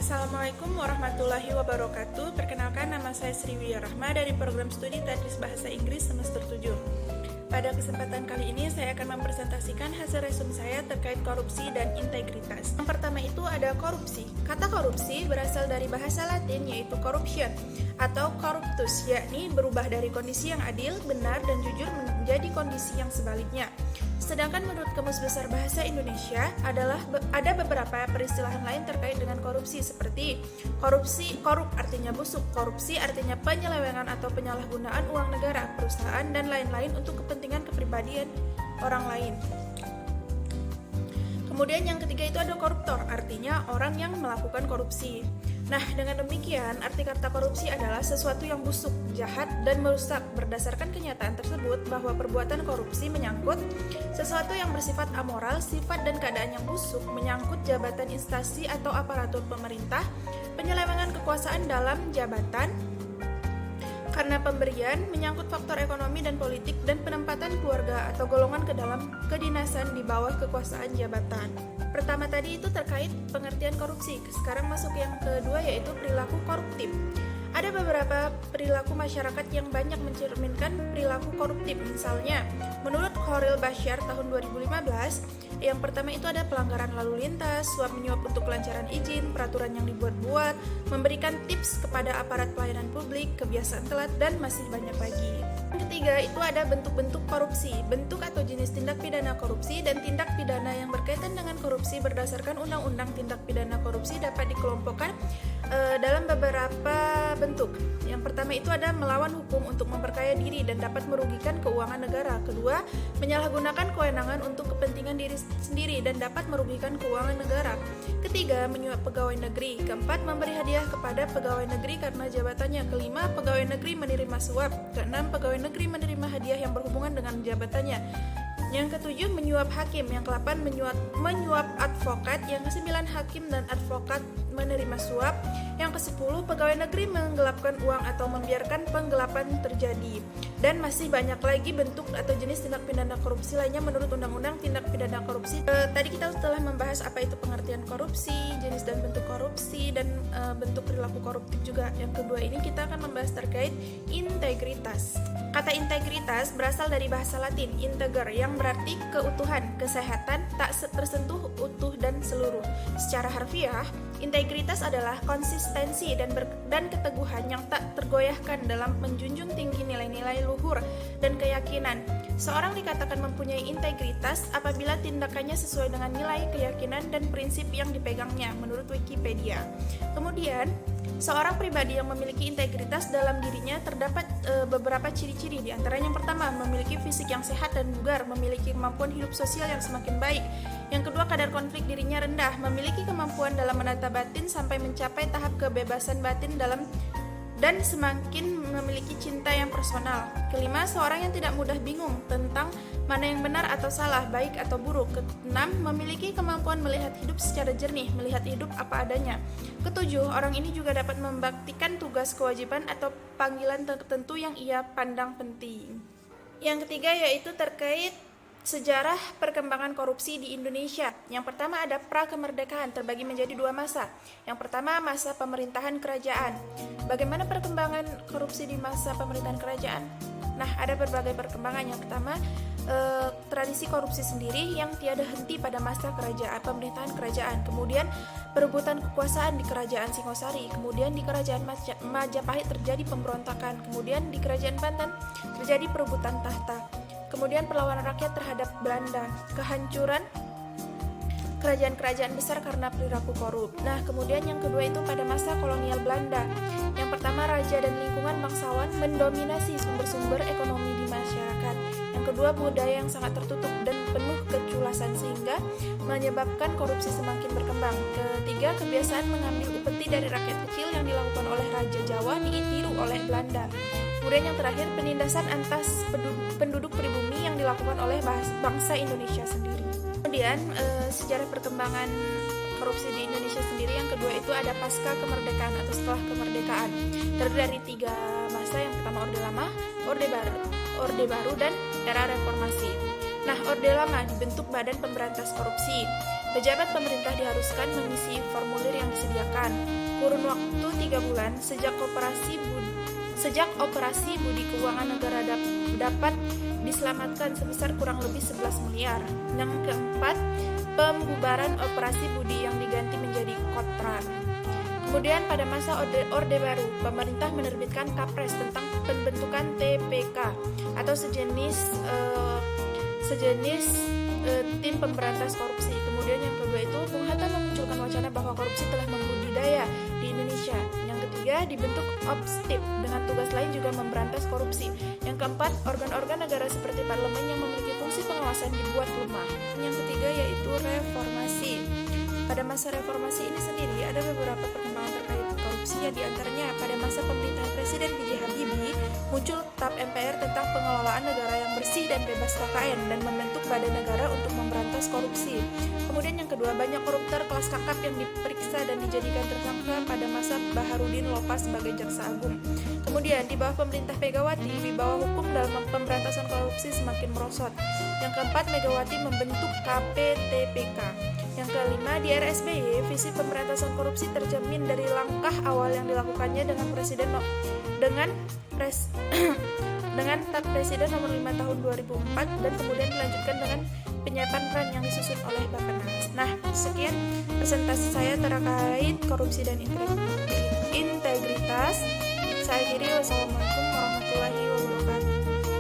Assalamualaikum warahmatullahi wabarakatuh. Perkenalkan, nama saya Sri Wiyarahma dari program studi Tadris Bahasa Inggris semester 7. Pada kesempatan kali ini saya akan mempresentasikan hasil resume saya terkait korupsi dan integritas. Yang pertama itu ada korupsi. Kata korupsi berasal dari bahasa Latin yaitu corruption atau corruptus, yakni berubah dari kondisi yang adil, benar, dan jujur menjadi kondisi yang sebaliknya. Sedangkan menurut Kamus Besar Bahasa Indonesia ada beberapa peristilahan lain terkait dengan korupsi seperti korupsi, korup artinya busuk, korupsi artinya penyelewengan atau penyalahgunaan uang negara, perusahaan, dan lain-lain untuk kepentingan kepribadian orang lain. Kemudian yang ketiga itu ada koruptor, artinya orang yang melakukan korupsi. Nah, dengan demikian, arti kata korupsi adalah sesuatu yang busuk, jahat, dan merusak. Berdasarkan kenyataan tersebut bahwa perbuatan korupsi menyangkut sesuatu yang bersifat amoral, sifat dan keadaan yang busuk, menyangkut jabatan instansi atau aparatur pemerintah, penyelewengan kekuasaan dalam jabatan, karena pemberian, menyangkut faktor ekonomi dan politik, dan penempatan keluarga atau golongan ke dalam kedinasan di bawah kekuasaan jabatan. Pertama tadi itu terkait pengertian korupsi. Sekarang masuk yang kedua yaitu perilaku koruptif. Ada beberapa perilaku masyarakat yang banyak mencerminkan perilaku koruptif. Misalnya, menurut Khairil Bashar tahun 2015, yang pertama itu ada pelanggaran lalu lintas, suap menyuap untuk kelancaran izin, peraturan yang dibuat-buat, memberikan tips kepada aparat pelayanan publik, kebiasaan telat, dan masih banyak lagi. Yang ketiga itu ada bentuk-bentuk korupsi. Bentuk atau jenis tindak pidana korupsi dan tindak pidana yang berkaitan dengan korupsi berdasarkan Undang-Undang Tindak Pidana Korupsi dapat dikelompokkan dalam beberapa bentuk. Yang pertama itu ada melawan hukum untuk memperkaya diri dan dapat merugikan keuangan negara. Kedua, menyalahgunakan kewenangan untuk kepentingan diri sendiri dan dapat merugikan keuangan negara. Ketiga, menyuap pegawai negeri. Keempat, memberi hadiah kepada pegawai negeri karena jabatannya. Kelima, pegawai negeri menerima suap. Keenam, pegawai negeri menerima hadiah yang berhubungan dengan jabatannya. Yang ketujuh, menyuap hakim. Yang ke-8, menyuap advokat. Yang ke-9, hakim dan advokat menerima suap. Yang ke-10, pegawai negeri menggelapkan uang atau membiarkan penggelapan terjadi. Dan masih banyak lagi bentuk atau jenis tindak pidana korupsi lainnya menurut Undang-Undang Tindak Pidana Korupsi. Tadi kita telah membahas apa itu pengertian korupsi, jenis dan bentuk korupsi, dan bentuk perilaku koruptif juga. Yang kedua ini kita akan membahas terkait integritas. Kata integritas berasal dari bahasa Latin integer yang berarti keutuhan, kesehatan, tak tersentuh, utuh, dan seluruh. Secara harfiah, integritas adalah konsistensi dan keteguhan yang tak tergoyahkan dalam menjunjung tinggi nilai-nilai luhur dan keyakinan. Seorang dikatakan mempunyai integritas apabila tindakannya sesuai dengan nilai, keyakinan, dan prinsip yang dipegangnya menurut Wikipedia. Kemudian, seorang pribadi yang memiliki integritas dalam dirinya terdapat beberapa ciri-ciri. Di antaranya yang pertama, memiliki fisik yang sehat dan bugar, memiliki kemampuan hidup sosial yang semakin baik. Yang kedua, kadar konflik dirinya rendah, memiliki kemampuan dalam menata batin sampai mencapai tahap kebebasan batin dan semakin memiliki cinta yang personal. Kelima, seorang yang tidak mudah bingung tentang mana yang benar atau salah, baik atau buruk. Keenam, memiliki kemampuan melihat hidup secara jernih, melihat hidup apa adanya. Ketujuh, orang ini juga dapat membaktikan tugas, kewajiban, atau panggilan tertentu yang ia pandang penting. Yang ketiga yaitu terkait sejarah perkembangan korupsi di Indonesia. Yang pertama ada pra-kemerdekaan terbagi menjadi dua masa. Yang pertama masa pemerintahan kerajaan. Bagaimana perkembangan korupsi di masa pemerintahan kerajaan? Nah, ada berbagai perkembangan. Yang pertama, tradisi korupsi sendiri yang tiada henti pada masa pemerintahan kerajaan. Kemudian perebutan kekuasaan di kerajaan Singosari. Kemudian di kerajaan Majapahit terjadi pemberontakan. Kemudian di kerajaan Banten terjadi perebutan tahta. Kemudian perlawanan rakyat terhadap Belanda, kehancuran kerajaan-kerajaan besar karena perilaku korup. Nah, kemudian yang kedua itu pada masa kolonial Belanda. Yang pertama, raja dan lingkungan bangsawan mendominasi sumber-sumber ekonomi di masyarakat. Yang kedua, budaya yang sangat tertutup dan penuh keculasan sehingga menyebabkan korupsi semakin berkembang. Ketiga, kebiasaan mengambil upeti dari rakyat kecil yang dilakukan oleh Raja Jawa ditiru oleh Belanda. Kemudian yang terakhir, penindasan atas penduduk pribumi yang dilakukan oleh bangsa Indonesia sendiri. Kemudian sejarah perkembangan korupsi di Indonesia sendiri yang kedua itu ada pasca kemerdekaan atau setelah kemerdekaan. Terdiri dari tiga masa, yang pertama Orde Lama, Orde Baru, dan era Reformasi. Nah, Orde Lama dibentuk Badan Pemberantas Korupsi. Pejabat pemerintah diharuskan mengisi formulir yang disediakan. kurun waktu 3 bulan sejak operasi Budi Keuangan Negara dapat diselamatkan sebesar kurang lebih 11 miliar. Yang keempat, pembubaran operasi Budi yang diganti menjadi Kotran. Kemudian pada masa Orde Baru, pemerintah menerbitkan Kapres tentang pembentukan TPK atau sejenis tim pemberantas korupsi. Kemudian yang kedua itu, Bung Hatta memunculkan wacana bahwa korupsi telah membudidaya di Indonesia. Yang ketiga, dibentuk OPSTIP dengan tugas lain juga memberantas korupsi. Yang keempat, organ-organ negara seperti parlemen yang memiliki fungsi pengawasan dibuat lemah. Yang ketiga yaitu reformasi. Pada masa reformasi ini sendiri ada beberapa perkembangan terkait korupsi, yang diantaranya pada masa pemerintahan Presiden B.J. Habibie muncul TAP MPR tentang pengelolaan negara yang bersih dan bebas KKN dan membentuk badan negara untuk memberantas korupsi. Kemudian yang kedua, banyak koruptor kelas kakap yang diperiksa dan dijadikan tersangka pada masa Baharudin Lopa sebagai jaksa agung. Kemudian di bawah pemerintah Megawati, wibawa hukum dalam pemberantasan korupsi semakin merosot. Yang keempat, Megawati membentuk KPTPK. Yang kelima, di era SBY, visi pemberantasan korupsi tercermin dari langkah awal yang dilakukannya dengan TAP Presiden nomor 5 tahun 2004 dan kemudian dilanjutkan dengan penyiapan peran yang disusun oleh Bappenas. Nah, sekian presentasi saya terkait korupsi dan integritas. Saya akhiri, wassalamualaikum